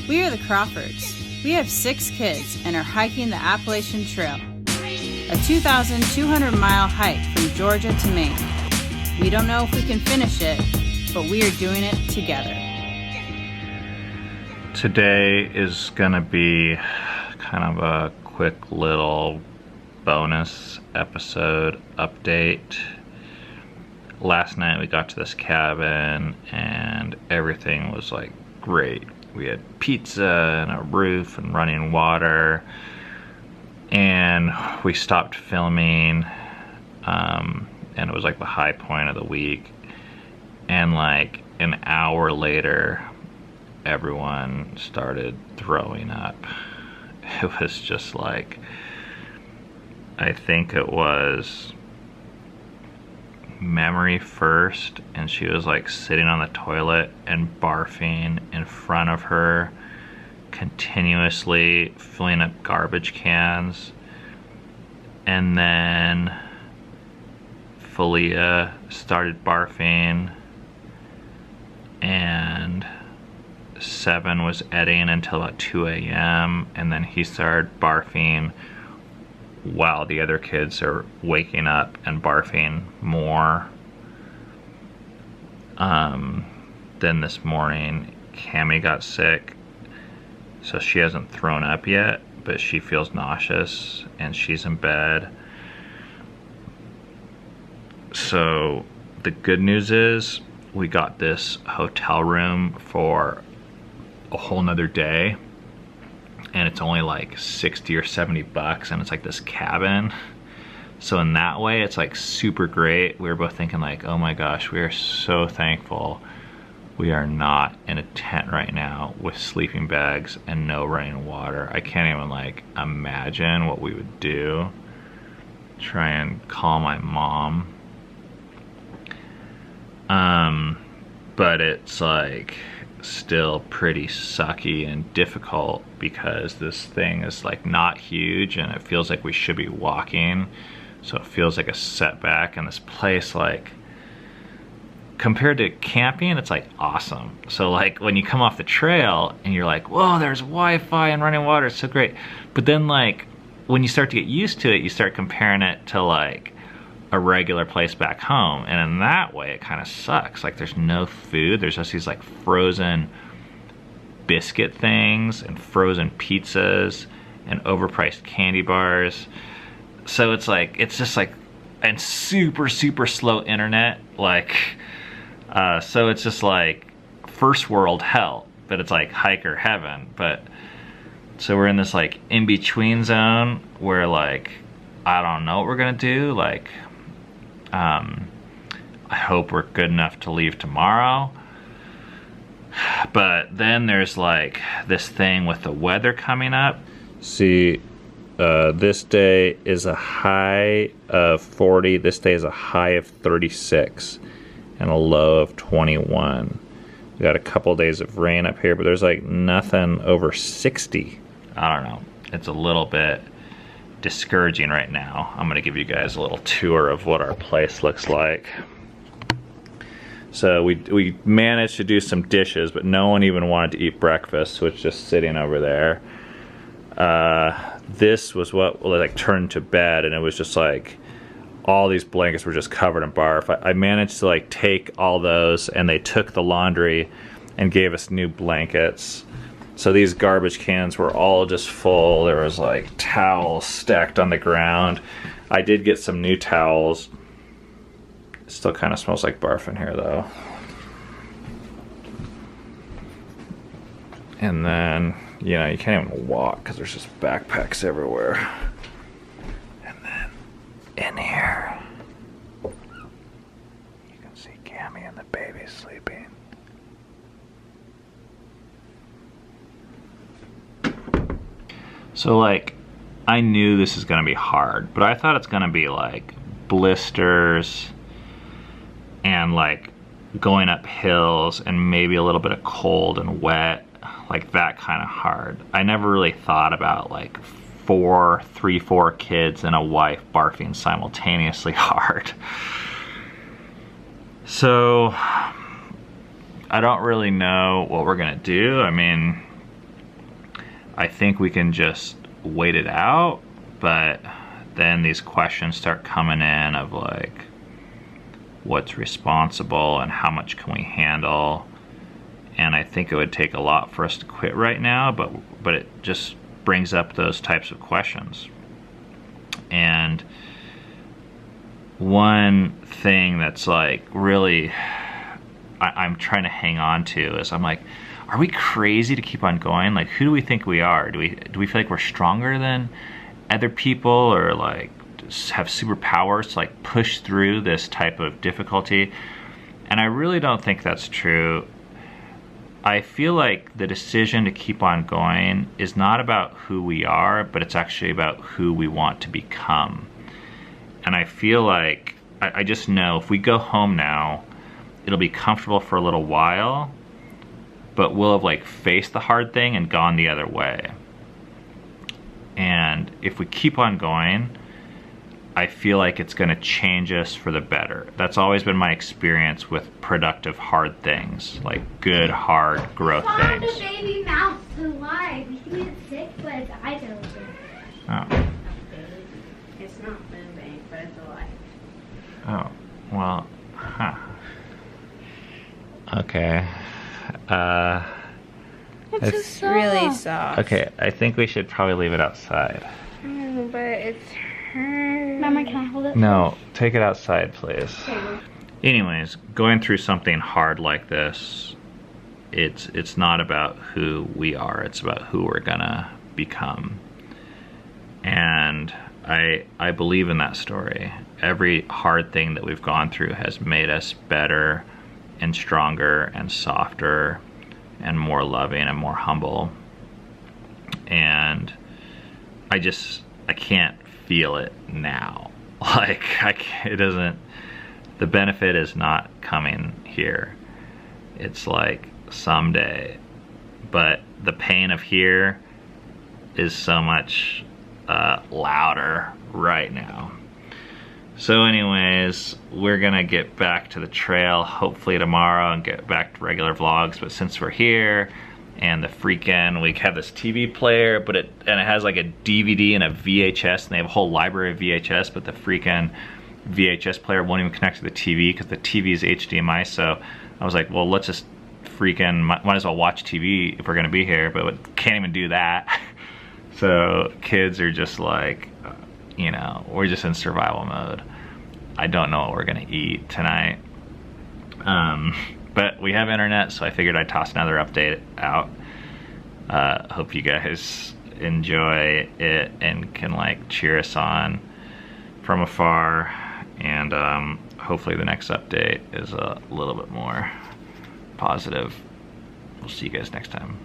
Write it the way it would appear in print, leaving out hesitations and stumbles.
We are the Crawfords. We have 6 kids and are hiking the Appalachian Trail, a 2,200-mile hike from Georgia to Maine. We don't know if we can finish it, but we are doing it together. Today is gonna be kind of a quick little bonus episode update. Last night we got to this cabin and everything was like great. We had pizza and a roof and running water, and we stopped filming and it was like the high point of the week, and like an hour later everyone started throwing up. It was just like, I think it was memory first, and she was like sitting on the toilet and barfing in front of her continuously, filling up garbage cans. And then Filia started barfing, and Seven was editing until about 2 a.m. and then he started barfing while the other kids are waking up and barfing more. Then this morning Cammie got sick, so she hasn't thrown up yet, but she feels nauseous and she's in bed. So the good news is we got this hotel room for a whole nother day, and it's only like 60 or 70 bucks, and it's like this cabin. So in that way it's like super great. We were both thinking like, oh my gosh, we are so thankful we are not in a tent right now with sleeping bags and no running water. I can't even like imagine what we would do. Try and call my mom. But it's like still pretty sucky and difficult because this thing is like not huge and it feels like we should be walking, so it feels like a setback. And this place, like compared to camping, it's like awesome. So like when you come off the trail and you're like, whoa, there's Wi-Fi and running water, it's so great. But then like when you start to get used to it, you start comparing it to like a regular place back home, and in that way it kind of sucks. Like there's no food, there's just these like frozen biscuit things and frozen pizzas and overpriced candy bars. So it's like, it's just like, and super slow internet, like so it's just like first world hell, but it's like hiker heaven. But so we're in this like in-between zone where like I don't know what we're gonna do. Like I hope we're good enough to leave tomorrow. But then there's like this thing with the weather coming up. See, this day is a high of 40. This day is a high of 36 and a low of 21. We got a couple days of rain up here, but there's like nothing over 60. I don't know. It's a little bit discouraging right now. I'm gonna give you guys a little tour of what our place looks like. So we managed to do some dishes, but no one even wanted to eat breakfast, so it's just sitting over there. This was what like turned to bed, and it was just like all these blankets were just covered in barf. I managed to like take all those, and they took the laundry and gave us new blankets. So these garbage cans were all just full. There was like towels stacked on the ground. I did get some new towels. It still kind of smells like barf in here though. And then, you know, you can't even walk because there's just backpacks everywhere. And then in here, you can see Cammie and the baby sleeping. So like, I knew this is gonna be hard, but I thought it's gonna be like blisters and like going up hills and maybe a little bit of cold and wet, like that kind of hard. I never really thought about like four kids and a wife barfing simultaneously hard. So I don't really know what we're gonna do. I mean, I think we can just wait it out, but then these questions start coming in of like, what's responsible and how much can we handle? And I think it would take a lot for us to quit right now, but it just brings up those types of questions. And one thing that's like really I'm trying to hang on to is, I'm like, are we crazy to keep on going? Like, who do we think we are? Do we feel like we're stronger than other people, or like have superpowers to like push through this type of difficulty? And I really don't think that's true. I feel like the decision to keep on going is not about who we are, but it's actually about who we want to become. And I feel like, I just know if we go home now, it'll be comfortable for a little while, but we'll have like faced the hard thing and gone the other way. And if we keep on going, I feel like it's gonna change us for the better. That's always been my experience with productive hard things, like good, hard growth things. The baby mouse alive. You think it's sick, but its eyes are open. Oh. It's not moving, but it's alive. Oh, well, huh. Okay. It's really soft. Okay, I think we should probably leave it outside. But it's hurt. Mama, can I hold it? No, take it outside, please. Okay. Anyways, going through something hard like this, it's not about who we are, it's about who we're gonna become. And I believe in that story. Every hard thing that we've gone through has made us better and stronger and softer and more loving and more humble. And I can't feel it now. Like, it doesn't, the benefit is not coming here. It's like someday. But the pain of here is so much louder right now. So anyways, we're gonna get back to the trail hopefully tomorrow and get back to regular vlogs. But since we're here, and the freaking, we have this TV player, but it has like a DVD and a VHS, and they have a whole library of VHS, but the freaking VHS player won't even connect to the TV because the TV is HDMI. So I was like, well, let's just freaking, might as well watch TV if we're gonna be here, but we can't even do that. So kids are just like, you know, we're just in survival mode. I don't know what we're gonna eat tonight. But we have internet, so I figured I'd toss another update out. Hope you guys enjoy it and can like cheer us on from afar. And hopefully the next update is a little bit more positive. We'll see you guys next time.